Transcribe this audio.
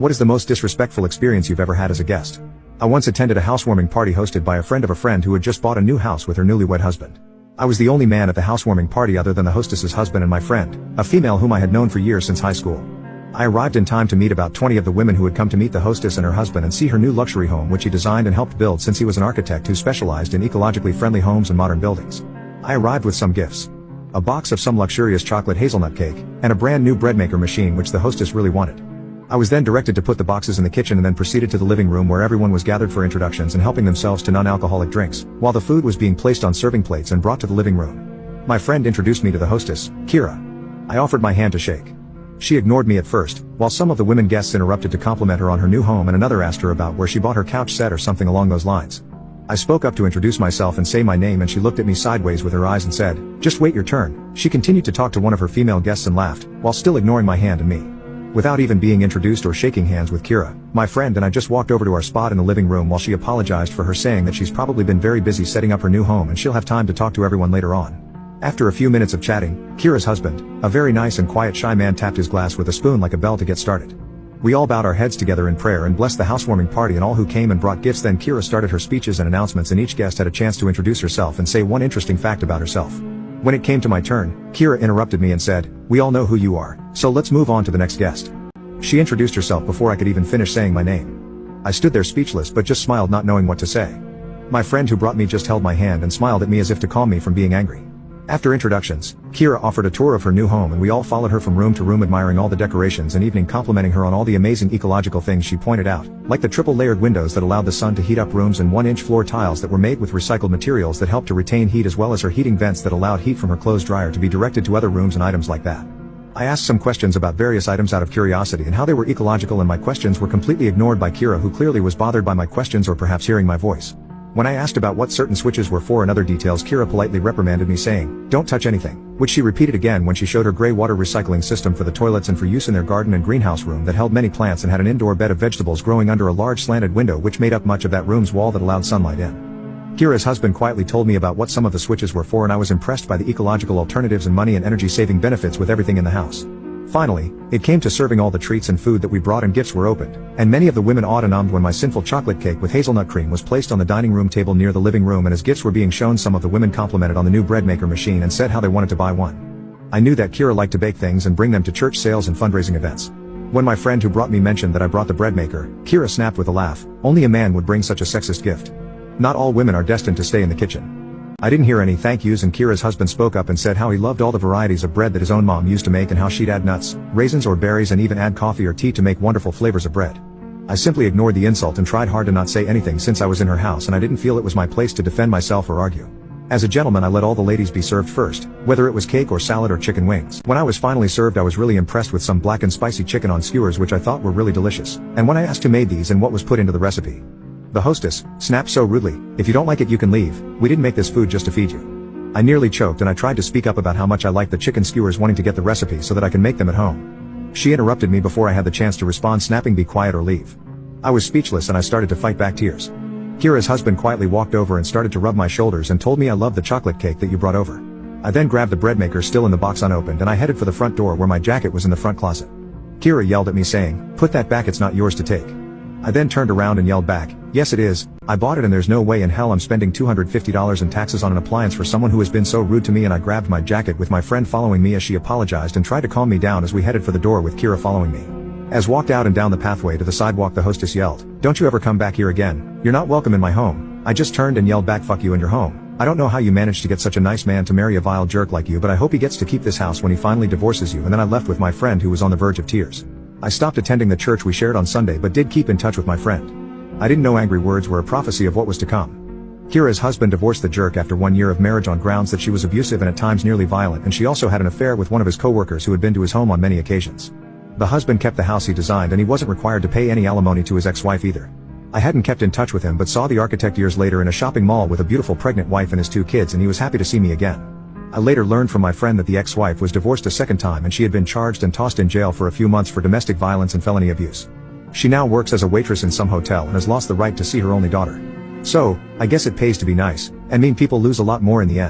What is the most disrespectful experience you've ever had as a guest? I once attended a housewarming party hosted by a friend of a friend who had just bought a new house with her newlywed husband. I was the only man at the housewarming party other than the hostess's husband and my friend, a female whom I had known for years since high school. I arrived in time to meet about 20 of the women who had come to meet the hostess and her husband and see her new luxury home which he designed and helped build since he was an architect who specialized in ecologically friendly homes and modern buildings. I arrived with some gifts. A box of some luxurious chocolate hazelnut cake, and a brand new bread maker machine which the hostess really wanted. I was then directed to put the boxes in the kitchen and then proceeded to the living room where everyone was gathered for introductions and helping themselves to non-alcoholic drinks, while the food was being placed on serving plates and brought to the living room. My friend introduced me to the hostess, Kira. I offered my hand to shake. She ignored me at first, while some of the women guests interrupted to compliment her on her new home and another asked her about where she bought her couch set or something along those lines. I spoke up to introduce myself and say my name and she looked at me sideways with her eyes and said, "Just wait your turn." She continued to talk to one of her female guests and laughed, while still ignoring my hand and me. Without even being introduced or shaking hands with Kira, my friend and I just walked over to our spot in the living room while she apologized for her saying that she's probably been very busy setting up her new home and she'll have time to talk to everyone later on. After a few minutes of chatting, Kira's husband, a very nice and quiet shy man, tapped his glass with a spoon like a bell to get started. We all bowed our heads together in prayer and blessed the housewarming party and all who came and brought gifts. Then Kira started her speeches and announcements and each guest had a chance to introduce herself and say one interesting fact about herself. When it came to my turn, Kira interrupted me and said, "We all know who you are, so let's move on to the next guest." She introduced herself before I could even finish saying my name. I stood there speechless but just smiled, not knowing what to say. My friend who brought me just held my hand and smiled at me as if to calm me from being angry. After introductions, Kira offered a tour of her new home and we all followed her from room to room, admiring all the decorations and evening complimenting her on all the amazing ecological things she pointed out, like the triple layered windows that allowed the sun to heat up rooms and 1-inch floor tiles that were made with recycled materials that helped to retain heat, as well as her heating vents that allowed heat from her clothes dryer to be directed to other rooms and items like that. I asked some questions about various items out of curiosity and how they were ecological, and my questions were completely ignored by Kira, who clearly was bothered by my questions or perhaps hearing my voice. When I asked about what certain switches were for and other details, Kira politely reprimanded me saying, "Don't touch anything," which she repeated again when she showed her gray water recycling system for the toilets and for use in their garden and greenhouse room that held many plants and had an indoor bed of vegetables growing under a large slanted window which made up much of that room's wall that allowed sunlight in. Kira's husband quietly told me about what some of the switches were for and I was impressed by the ecological alternatives and money and energy saving benefits with everything in the house. Finally, it came to serving all the treats and food that we brought and gifts were opened, and many of the women awed and ummed when my sinful chocolate cake with hazelnut cream was placed on the dining room table near the living room, and as gifts were being shown, some of the women complimented on the new bread maker machine and said how they wanted to buy one. I knew that Kira liked to bake things and bring them to church sales and fundraising events. When my friend who brought me mentioned that I brought the bread maker, Kira snapped with a laugh, "Only a man would bring such a sexist gift. Not all women are destined to stay in the kitchen." I didn't hear any thank yous, and Kira's husband spoke up and said how he loved all the varieties of bread that his own mom used to make and how she'd add nuts, raisins or berries and even add coffee or tea to make wonderful flavors of bread. I simply ignored the insult and tried hard to not say anything since I was in her house and I didn't feel it was my place to defend myself or argue. As a gentleman, I let all the ladies be served first, whether it was cake or salad or chicken wings. When I was finally served, I was really impressed with some black and spicy chicken on skewers which I thought were really delicious, and when I asked who made these and what was put into the recipe, the hostess snapped so rudely, "If you don't like it you can leave, we didn't make this food just to feed you." I nearly choked and I tried to speak up about how much I liked the chicken skewers, wanting to get the recipe so that I can make them at home. She interrupted me before I had the chance to respond, snapping, "Be quiet or leave." I was speechless and I started to fight back tears. Kira's husband quietly walked over and started to rub my shoulders and told me I loved the chocolate cake that you brought over. I then grabbed the bread maker still in the box unopened and I headed for the front door where my jacket was in the front closet. Kira yelled at me saying, "Put that back, it's not yours to take." I then turned around and yelled back, "Yes it is, I bought it and there's no way in hell I'm spending $250 in taxes on an appliance for someone who has been so rude to me," and I grabbed my jacket with my friend following me as she apologized and tried to calm me down as we headed for the door with Kira following me. As walked out and down the pathway to the sidewalk, the hostess yelled, "Don't you ever come back here again, you're not welcome in my home." I just turned and yelled back, "Fuck you and your home. I don't know how you managed to get such a nice man to marry a vile jerk like you, but I hope he gets to keep this house when he finally divorces you." And then I left with my friend who was on the verge of tears. I stopped attending the church we shared on Sunday but did keep in touch with my friend. I didn't know angry words were a prophecy of what was to come. Kira's husband divorced the jerk after 1 year of marriage on grounds that she was abusive and at times nearly violent, and she also had an affair with one of his co-workers who had been to his home on many occasions. The husband kept the house he designed and he wasn't required to pay any alimony to his ex-wife either. I hadn't kept in touch with him but saw the architect years later in a shopping mall with a beautiful pregnant wife and his 2 kids, and he was happy to see me again. I later learned from my friend that the ex-wife was divorced a second time and she had been charged and tossed in jail for a few months for domestic violence and felony abuse. She now works as a waitress in some hotel and has lost the right to see her only daughter. So, I guess it pays to be nice, and mean people lose a lot more in the end.